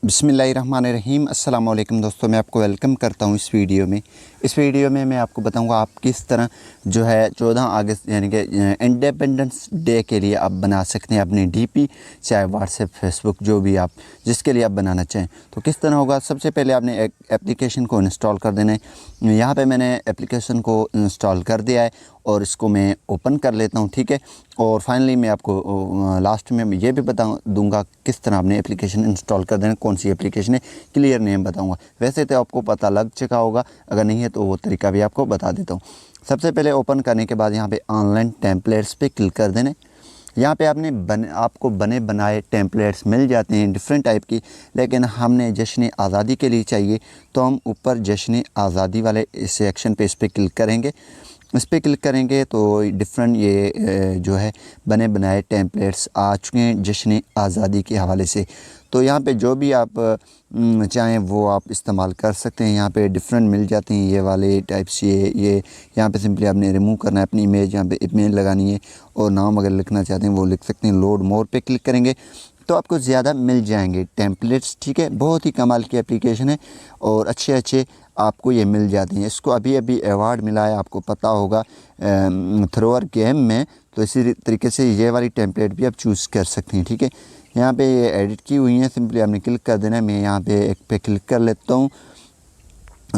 बिस्मिल्लाहिर्रहमानिर्रहीम। अस्सलाम वालेकुम दोस्तों, मैं आपको वेलकम करता हूं इस वीडियो में। इस वीडियो में मैं आपको बताऊंगा आप किस तरह जो है 14 अगस्त यानी कि इंडिपेंडेंस डे के लिए आप बना सकते हैं अपनी डीपी, चाहे व्हाट्सएप, फेसबुक, जो भी आप जिसके लिए आप बनाना चाहें तो किस तरह होगा। सबसे पहले आपने एक एप्लीकेशन को इंस्टॉल कर देना है। यहाँ पर मैंने एप्लीकेशन को इंस्टॉल कर दिया है और इसको मैं ओपन कर लेता हूँ, ठीक है। और फाइनली मैं आपको लास्ट में ये भी बता दूंगा किस तरह आपने एप्लीकेशन इंस्टॉल कर देना, कौन सी एप्लीकेशन है, क्लियर नेम बताऊंगा। वैसे तो आपको पता लग चुका होगा, अगर नहीं है तो वो तरीका भी आपको बता देता हूँ। सबसे पहले ओपन करने के बाद यहाँ पे ऑनलाइन टेम्पलेट्स पे क्लिक कर देने। यहाँ पे आपको बने बनाए टेम्पलेट्स मिल जाते हैं डिफरेंट टाइप की, लेकिन हमने जश्न आज़ादी के लिए चाहिए तो हम ऊपर जश्न आज़ादी वाले सेक्शन पे इस पर क्लिक करेंगे। इस पर क्लिक करेंगे तो डिफरेंट ये जो है बने बनाए टेम्पलेट्स आ चुके हैं जश्न आज़ादी के हवाले से। तो यहाँ पे जो भी आप चाहें वो आप इस्तेमाल कर सकते हैं। यहाँ पे डिफरेंट मिल जाते हैं ये वाले टाइप्स। ये यहाँ पे सिंपली आपने रिमूव करना है अपनी इमेज, यहाँ पे इमेज लगानी है और नाम अगर लिखना चाहते हैं वो लिख सकते हैं। लोड मोर पे क्लिक करेंगे तो आपको ज़्यादा मिल जाएंगे टेम्पलेट्स, ठीक है। बहुत ही कमाल की एप्लीकेशन है और अच्छे आपको ये मिल जाते हैं। इसको अभी अवार्ड मिला है, आपको पता होगा, थ्रोअर गेम में। तो इसी तरीके से ये वाली टेम्पलेट भी आप चूज़ कर सकते हैं, ठीक है। यहाँ पे ये एडिट की हुई है, सिंपली आपने क्लिक कर देना है। मैं यहाँ पे एक पे क्लिक कर लेता हूँ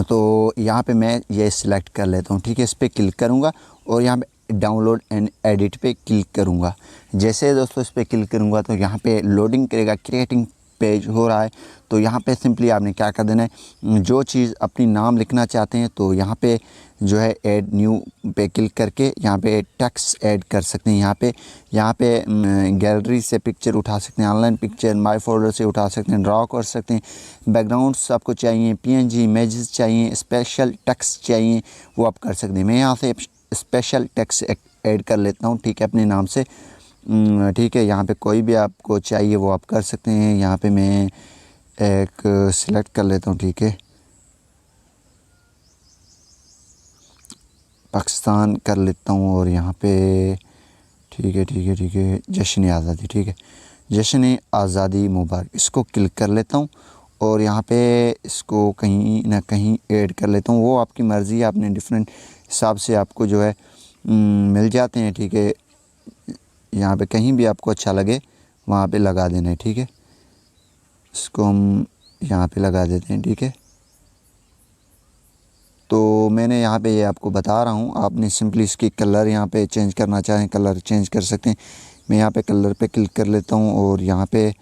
तो यहाँ पे मैं ये सिलेक्ट कर लेता हूँ, ठीक है। इस पर क्लिक करूँगा और यहाँ पे डाउनलोड एंड एडिट पे क्लिक करूँगा। जैसे दोस्तों इस पर क्लिक करूँगा तो यहाँ पे लोडिंग करेगा, क्रिएटिंग पेज हो रहा है। तो यहाँ पे सिंपली आपने क्या कर देना है, जो चीज़ अपनी नाम लिखना चाहते हैं तो यहाँ पे जो है ऐड न्यू पे क्लिक करके यहाँ पे टेक्स्ट ऐड कर सकते हैं। यहाँ पे गैलरी से पिक्चर उठा सकते हैं, ऑनलाइन पिक्चर माय फोल्डर से उठा सकते हैं, ड्रा कर सकते हैं। बैकग्राउंड्स आपको चाहिए, पीएनजी इमेजेस चाहिए, स्पेशल टेक्स्ट चाहिए, वो आप कर सकते हैं। मैं यहाँ से स्पेशल टेक्स्ट ऐड कर लेता हूँ, ठीक है, अपने नाम से, ठीक है। यहाँ पे कोई भी आपको चाहिए वो आप कर सकते हैं। यहाँ पे मैं एक सिलेक्ट कर लेता हूँ, ठीक है, पाकिस्तान कर लेता हूँ। और यहाँ पे ठीक है जश्न आज़ादी, ठीक है, जश्न आज़ादी मुबारक, इसको क्लिक कर लेता हूँ और यहाँ पे इसको कहीं ना कहीं ऐड कर लेता हूँ। वो आपकी मर्ज़ी है, आपने डिफरेंट हिसाब से आपको जो है मिल जाते हैं, ठीक है। यहाँ पे कहीं भी आपको अच्छा लगे वहाँ पे लगा देना है, ठीक है। इसको हम यहाँ पे लगा देते हैं, ठीक है। तो मैंने यहाँ पे ये आपको बता रहा हूँ, आपने सिंपली इसकी कलर यहाँ पे चेंज करना चाहें कलर चेंज कर सकते हैं। मैं यहाँ पे कलर पे क्लिक कर लेता हूँ और यहाँ पे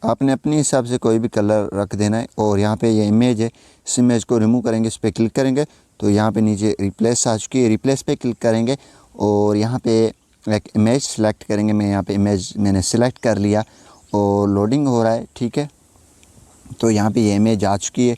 आपने अपने हिसाब से कोई भी कलर रख देना है। और यहाँ पे ये इमेज है, इस इमेज को रिमूव करेंगे, इस पर क्लिक करेंगे तो यहाँ पे नीचे रिप्लेस आ चुकी है, रिप्लेस पे क्लिक करेंगे और यहाँ पे एक इमेज सेलेक्ट करेंगे। मैं यहाँ पे इमेज मैंने सेलेक्ट कर लिया और लोडिंग हो रहा है, ठीक है। तो यहाँ पे ये इमेज आ चुकी है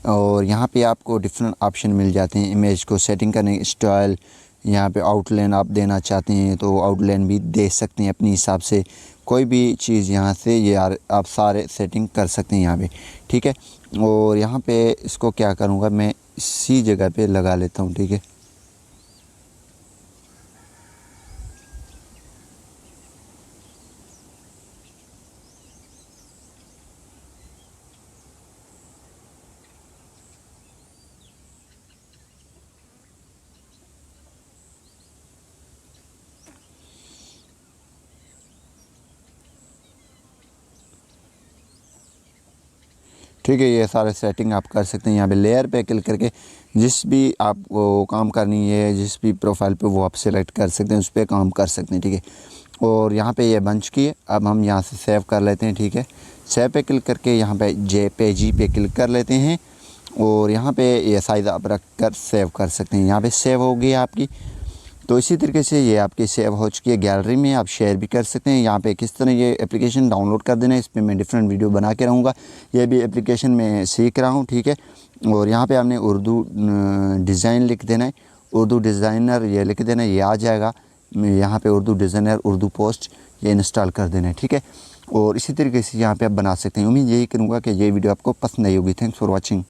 और यहाँ पे आपको डिफरेंट ऑप्शन मिल जाते हैं इमेज को सेटिंग करने, स्टाइल, यहाँ पे आउटलाइन आप देना चाहते हैं तो आउटलाइन भी दे सकते हैं अपने हिसाब से। कोई भी चीज़ यहाँ से ये आप सारे सेटिंग कर सकते हैं यहाँ पे, ठीक है। और यहाँ पे इसको क्या करूँगा, मैं इसी जगह पे लगा लेता हूँ, ठीक है। ठीक है, ये सारे सेटिंग आप कर सकते हैं। यहाँ पे लेयर पे क्लिक करके जिस भी आपको काम करनी है, जिस भी प्रोफाइल पे वो आप सेलेक्ट कर सकते हैं, उस पर काम कर सकते हैं, ठीक है। और यहाँ पे ये बन चुकी है, अब हम यहाँ से सेव कर लेते हैं, ठीक है। सेव पे क्लिक करके यहाँ पे जेपीजी पे क्लिक कर लेते हैं और यहाँ पे ये साइज़ आप रख कर सेव कर सकते हैं। यहाँ पे सेव हो गई आपकी। तो इसी तरीके से ये आपकी सेव हो चुकी है गैलरी में, आप शेयर भी कर सकते हैं। यहाँ पे किस तरह ये एप्लीकेशन डाउनलोड कर देना है, इस पर मैं डिफरेंट वीडियो बना के रहूँगा। ये भी एप्लीकेशन में सीख रहा हूँ, ठीक है। और यहाँ पे आपने उर्दू डिज़ाइन लिख देना है, उर्दू डिज़ाइनर ये लिख देना है, ये आ जाएगा। यहाँ पे उर्दू डिज़ाइनर, उर्दू पोस्ट ये इंस्टॉल कर देना है, ठीक है। और इसी तरीके से यहाँ पर आप बना सकते हैं। उम्मीद यही करूँगा कि ये वीडियो आपको पसंद आई होगी। Thanks for watching.